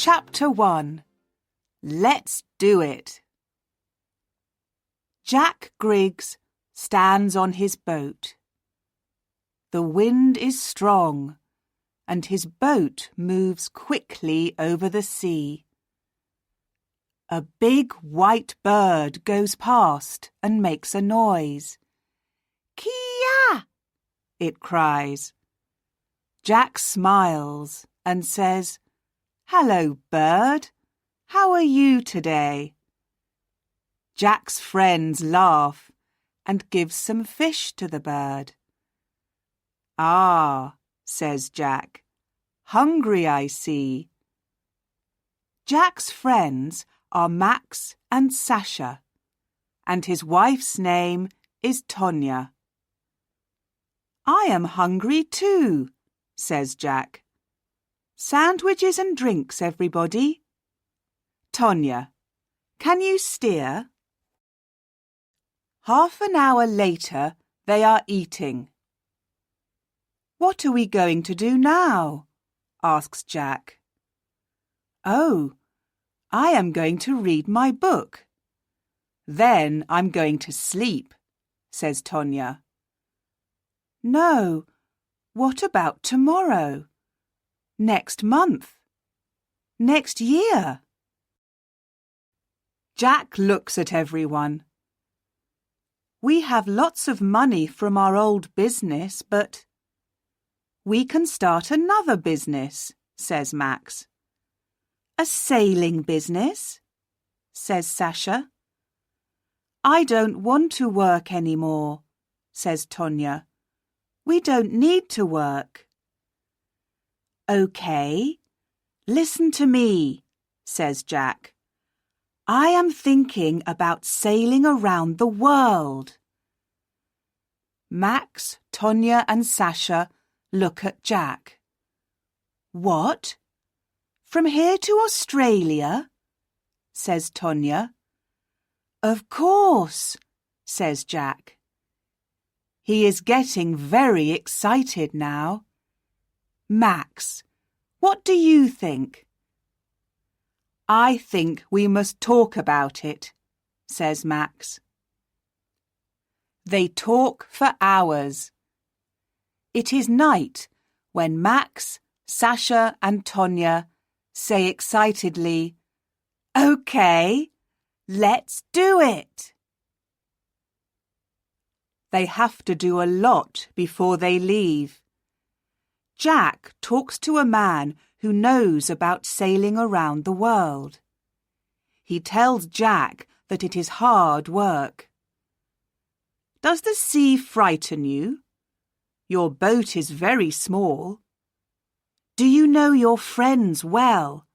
Chapter 1. Let's do it. Jack Griggs stands on his boat. The wind is strong, and his boat moves quickly over the sea. A big white bird goes past and makes a noise. Kia! It cries. Jack smiles and says, "Hello, bird. How are you today?" Jack's friends laugh and give some fish to the bird. "Ah," says Jack, "hungry I see." Jack's friends are Max and Sasha, and his wife's name is Tonya. "I am hungry too," says Jack. "Sandwiches and drinks, everybody." "Tonya, can you steer?" Half an hour later, they are eating. "What are we going to do now?" asks Jack. "Oh, I am going to read my book. Then I'm going to sleep," says Tonya. "No, what about tomorrow? Next month? Next year?" Jack looks at everyone. "We have lots of money from our old business, but—" "We can start another business," says Max. "A sailing business?" says Sasha. "I don't want to work any more," says Tonya. "We don't need to work." "Okay, listen to me," says Jack. "I am thinking about sailing around the world." Max, Tonya and Sasha look at Jack. "What? From here to Australia?" says Tonya. "Of course," says Jack. He is getting very excited now. "Max, what do you think?" "I think we must talk about it," says Max. They talk for hours. It is night when Max, Sasha and Tonya say excitedly, "Okay, let's do it." They have to do a lot before they leave. Jack talks to a man who knows about sailing around the world. He tells Jack that it is hard work. "Does the sea frighten you? Your boat is very small. Do you know your friends well?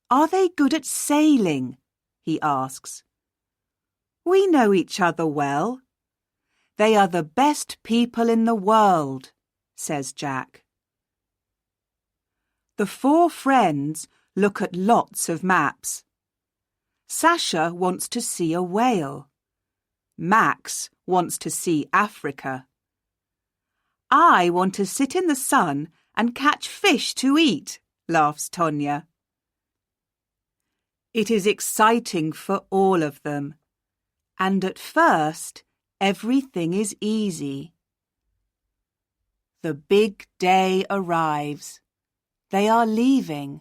Are they good at sailing?" he asks. "We know each other well. They are the best people in the world," says Jack. The four friends look at lots of maps. Sasha wants to see a whale. Max wants to see Africa. "I want to sit in the sun and catch fish to eat," laughs Tonya. It is exciting for all of them, and at first everything is easy. The big day arrives. They are leaving.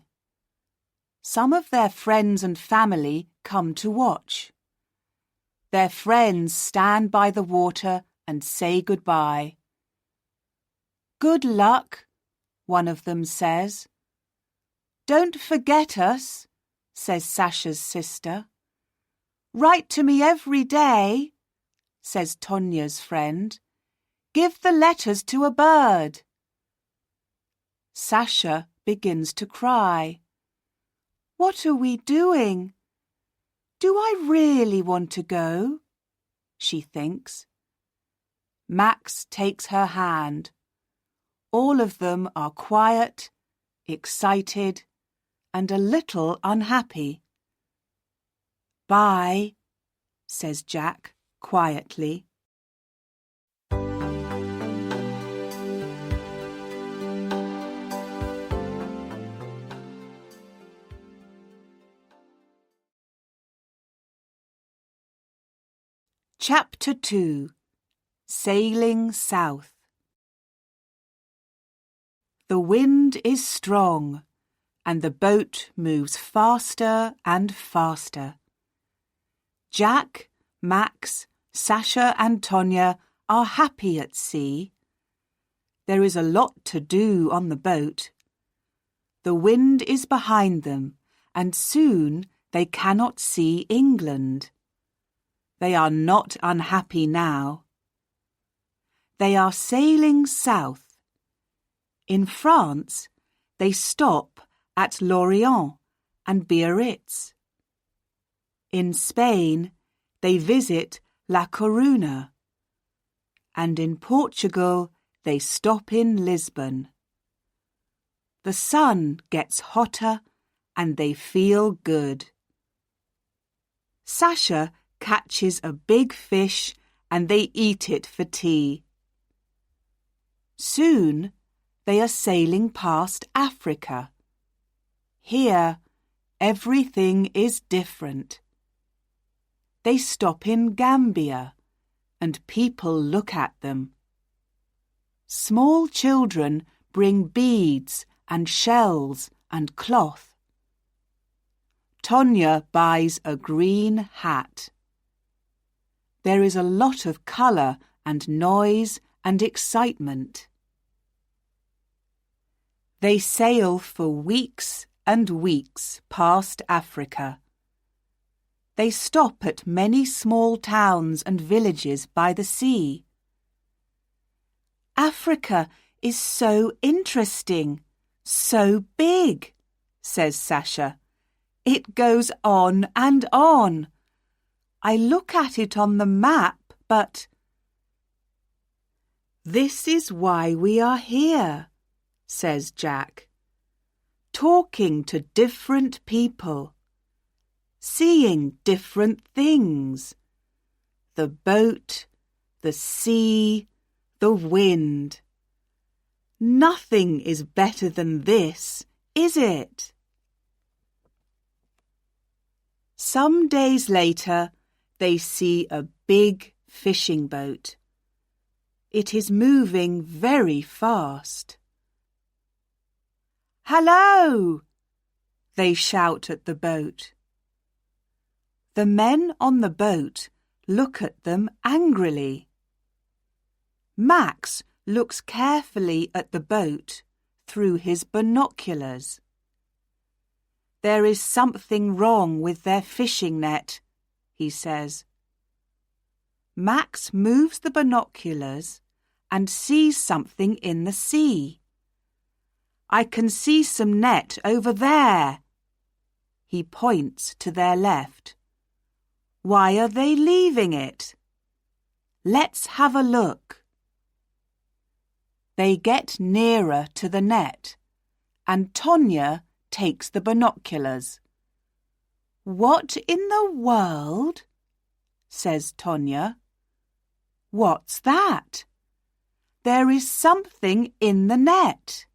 Some of their friends and family come to watch. Their friends stand by the water and say goodbye. "Good luck," one of them says. "Don't forget us," says Sasha's sister. "Write to me every day," says Tonya's friend. "Give the letters to a bird." Sasha begins to cry. "What are we doing? Do I really want to go?" she thinks. Max takes her hand. All of them are quiet, excited, and a little unhappy. "Bye," says Jack quietly. Chapter 2. Sailing South. The wind is strong, and the boat moves faster and faster. Jack, Max, Sasha and Tonya are happy at sea. There is a lot to do on the boat. The wind is behind them, and soon they cannot see England. They are not unhappy now. They are sailing south. In France, they stop at Lorient and Biarritz. In Spain, they visit La Coruña. And in Portugal, they stop in Lisbon. The sun gets hotter and they feel good. Sasha catches a big fish and they eat it for tea. Soon they are sailing past Africa. Here, everything is different. They stop in Gambia and people look at them. Small children bring beads and shells and cloth. Tonya buys a green hat. There is a lot of colour and noise and excitement. They sail for weeks and weeks past Africa. They stop at many small towns and villages by the sea. Africa is so interesting, so big, says Sasha. It goes on and on. I look at it on the map, but... This is why we are here, says Jack. Talking to different people. Seeing different things. The boat, the sea, the wind. Nothing is better than this, is it? Some days later, they see a big fishing boat. It is moving very fast. "Hello!" they shout at the boat. The men on the boat look at them angrily. Max looks carefully at the boat through his binoculars. There is something wrong with their fishing net, he says. Max moves the binoculars and sees something in the sea. I can see some net over there. He points to their left. Why are they leaving it? Let's have a look. They get nearer to the net, and Tonya takes the binoculars. What in the world? Says Tonya. What's that? There is something in the net.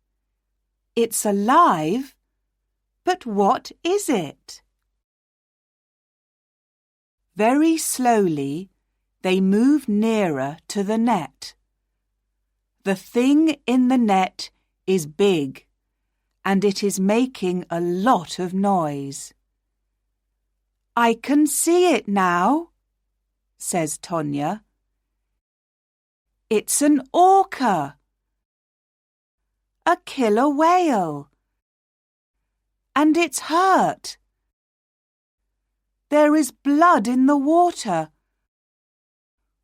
It's alive, but what is it? Very slowly, they move nearer to the net. The thing in the net is big, and it is making a lot of noise. I can see it now, says Tonya. It's an orca, a killer whale, and it's hurt. There is blood in the water.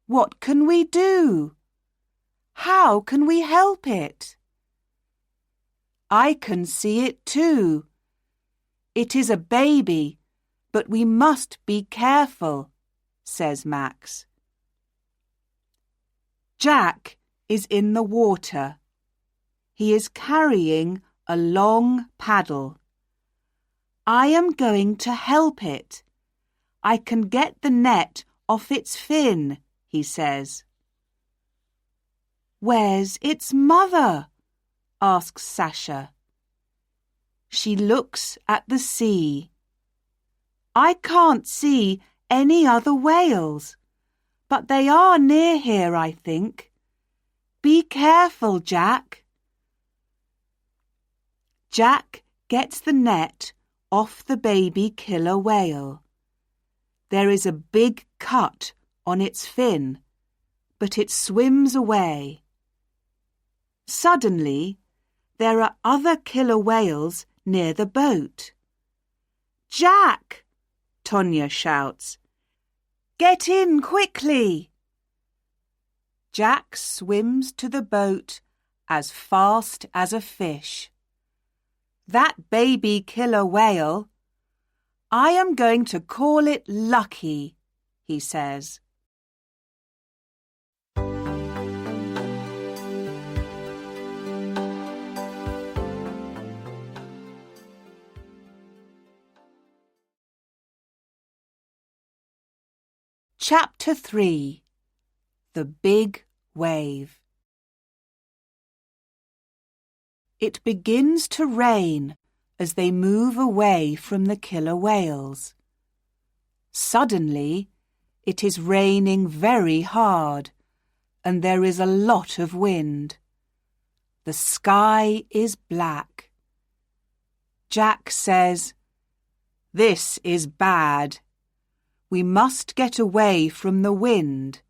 What can we do? How can we help it? I can see it too. It is a baby, but we must be careful, says Max. Jack is in the water. He is carrying a long paddle. I am going to help it. I can get the net off its fin, he says. Where's its mother? Asks Sasha. She looks at the sea. I can't see any other whales, but they are near here, I think. Be careful, Jack. Jack gets the net off the baby killer whale. There is a big cut on its fin, but it swims away. Suddenly, there are other killer whales near the boat. Jack! Tonya shouts. Get in quickly! Jack swims to the boat as fast as a fish. That baby killer whale, I am going to call it Lucky, he says. Chapter 3. The Big Wave. It begins to rain as they move away from the killer whales. Suddenly, it is raining very hard, and there is a lot of wind. The sky is black. Jack says, "This is bad. We must get away from the wind.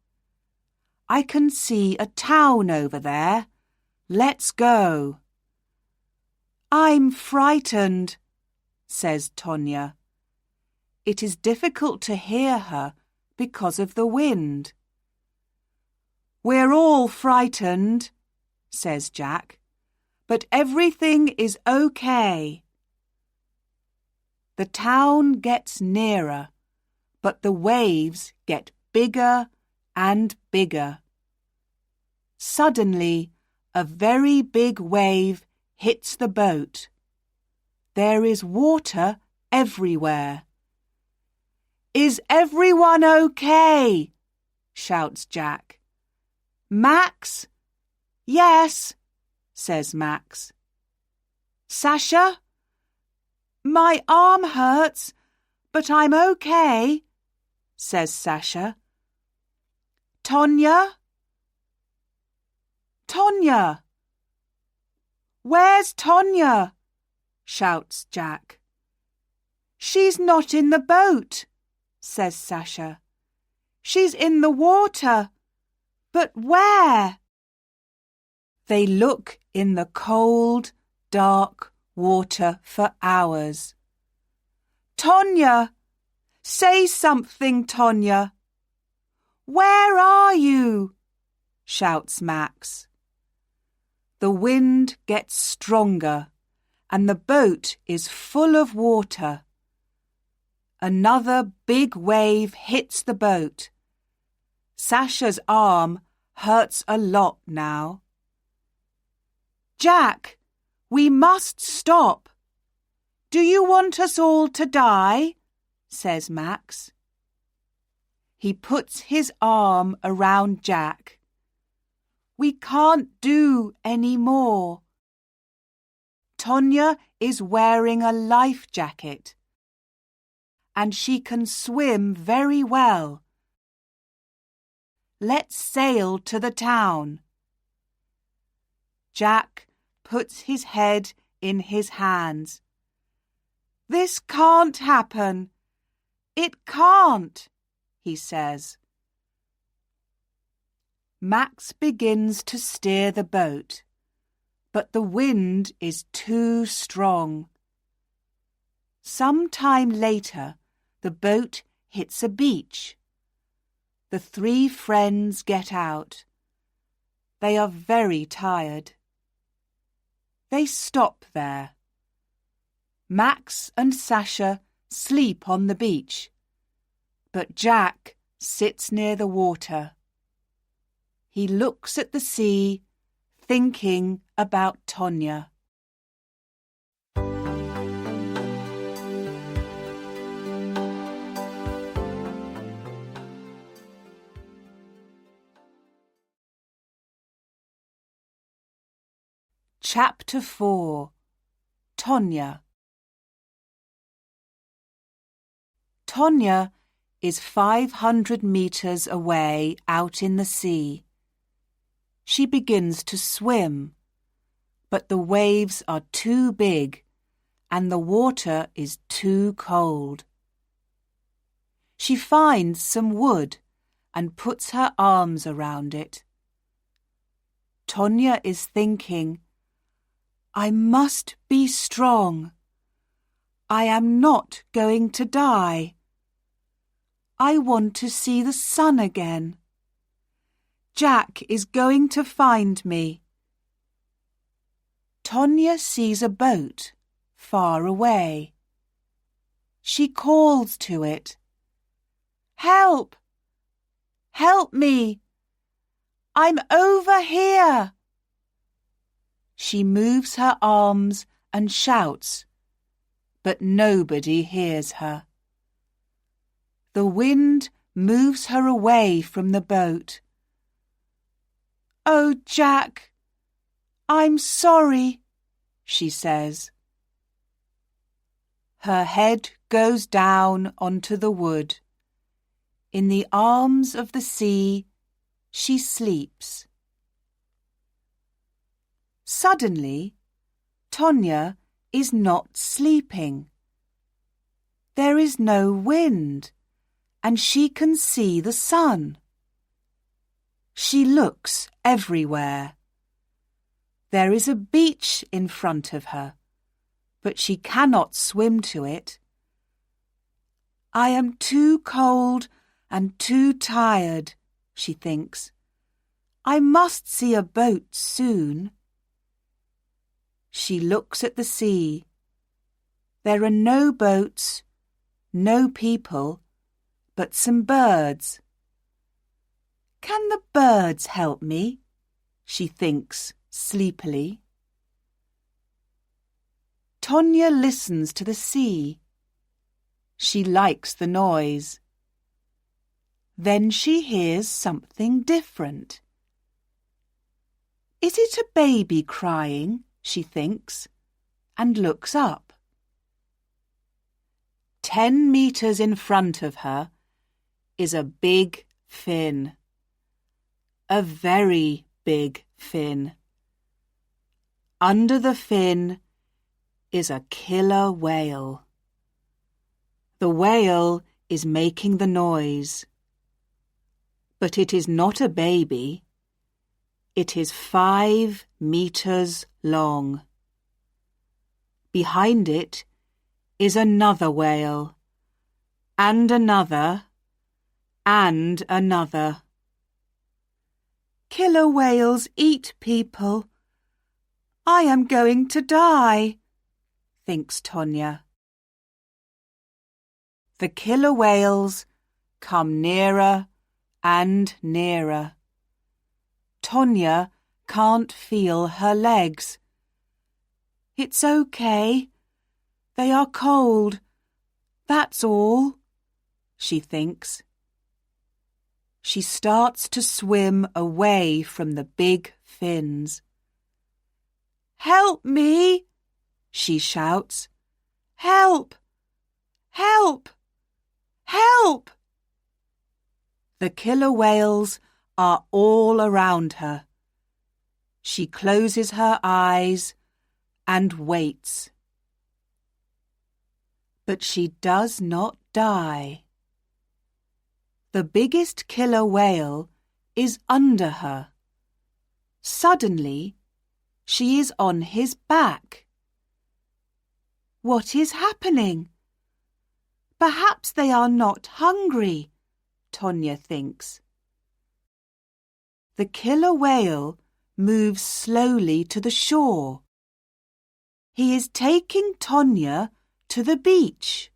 I can see a town over there. Let's go." "I'm frightened," says Tonya. It is difficult to hear her because of the wind. "We're all frightened," says Jack, "but everything is okay." The town gets nearer, but the waves get bigger and bigger. Suddenly, a very big wave hits the boat. There is water everywhere. "Is everyone okay?" shouts Jack. "Max?" "Yes," says Max. "Sasha?" "My arm hurts, but I'm okay," says Sasha. "Tonya?" "Tonya!" "Where's Tonya?" shouts Jack. "She's not in the boat," says Sasha. "She's in the water. But where?" They look in the cold, dark water for hours. "Tonya! Say something, Tonya!" "Where are you?" shouts Max. The wind gets stronger and the boat is full of water. Another big wave hits the boat. Sasha's arm hurts a lot now. "Jack, we must stop. Do you want us all to die?" says Max. He puts his arm around Jack. "We can't do any more." Tonya is wearing a life jacket, and she can swim very well. "Let's sail to the town." Jack puts his head in his hands. "This can't happen. It can't," he says. Max begins to steer the boat, but the wind is too strong. Some time later, the boat hits a beach. The three friends get out. They are very tired. They stop there. Max and Sasha sleep on the beach, but Jack sits near the water. He looks at the sea, thinking about Tonya. Chapter 4. Tonya. Tonya is 500 meters away out in the sea. She begins to swim, but the waves are too big and the water is too cold. She finds some wood and puts her arms around it. Tonya is thinking, I must be strong. I am not going to die. I want to see the sun again. Jack is going to find me. Tonya sees a boat far away. She calls to it. Help! Help me! I'm over here! She moves her arms and shouts, but nobody hears her. The wind moves her away from the boat. Oh, Jack, I'm sorry, she says. Her head goes down onto the wood. In the arms of the sea, she sleeps. Suddenly, Tonya is not sleeping. There is no wind, and she can see the sun. She looks everywhere. There is a beach in front of her, but she cannot swim to it. I am too cold and too tired, she thinks. I must see a boat soon. She looks at the sea. There are no boats, no people, but some birds. Can the birds help me? She thinks sleepily. Tonya listens to the sea. She likes the noise. Then she hears something different. Is it a baby crying? She thinks, and looks up. 10 meters in front of her is a big fin. A very big fin. Under the fin is a killer whale. The whale is making the noise. But it is not a baby. It is 5 meters long. Behind it is another whale, and another, and another. Killer whales eat people. I am going to die, thinks Tonya. The killer whales come nearer and nearer. Tonya can't feel her legs. It's okay. They are cold. That's all, she thinks. She starts to swim away from the big fins. Help me, she shouts. Help! Help! Help! The killer whales are all around her. She closes her eyes and waits. But she does not die. The biggest killer whale is under her. Suddenly, she is on his back. What is happening? Perhaps they are not hungry, Tonya thinks. The killer whale moves slowly to the shore. He is taking Tonya to the beach.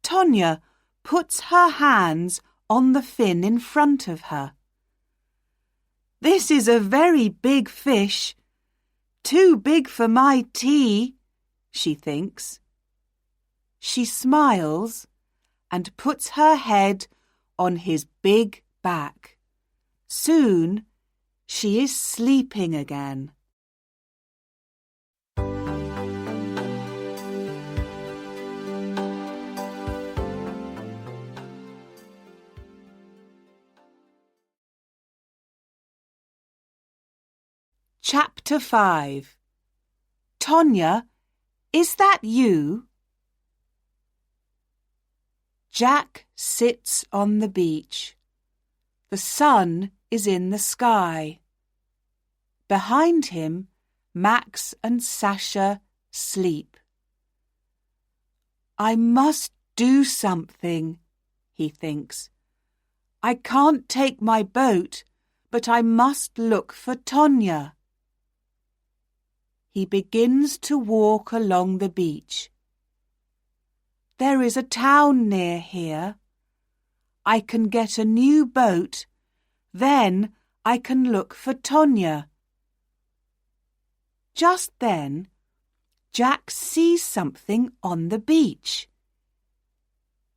Tonya puts her hands on the fin in front of her. This is a very big fish. Too big for my tea, she thinks. She smiles and puts her head on his big back. Soon she is sleeping again. Chapter 5. Tonya, is that you? Jack sits on the beach. The sun is in the sky. Behind him, Max and Sasha sleep. I must do something, he thinks. I can't take my boat, but I must look for Tonya. He begins to walk along the beach. There is a town near here. I can get a new boat, then I can look for Tonya. Just then, Jack sees something on the beach.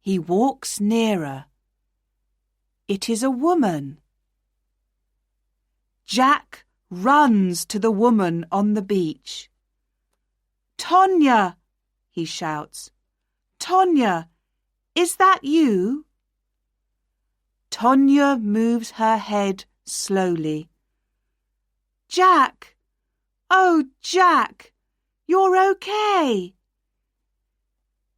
He walks nearer. It is a woman. Jack runs to the woman on the beach. Tonya, he shouts. Tonya, is that you? Tonya moves her head slowly. Jack! Oh, Jack! You're okay!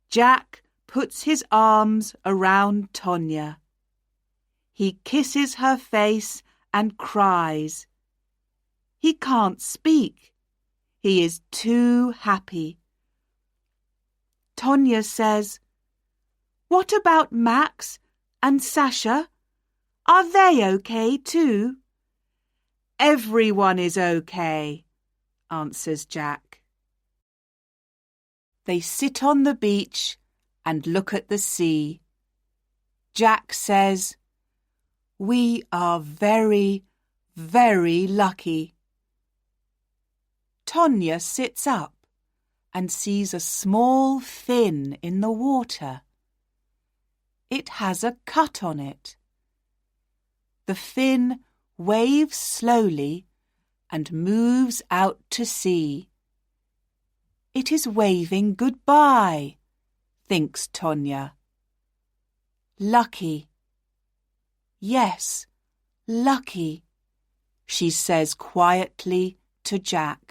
Jack puts his arms around Tonya. He kisses her face and cries. He can't speak. He is too happy. Tonya says, What about Max and Sasha? Are they okay too? Everyone is okay, answers Jack. They sit on the beach and look at the sea. Jack says, We are very, very lucky. Tonya sits up and sees a small fin in the water. It has a cut on it. The fin waves slowly and moves out to sea. It is waving goodbye, thinks Tonya. Lucky. Yes, lucky, she says quietly to Jack.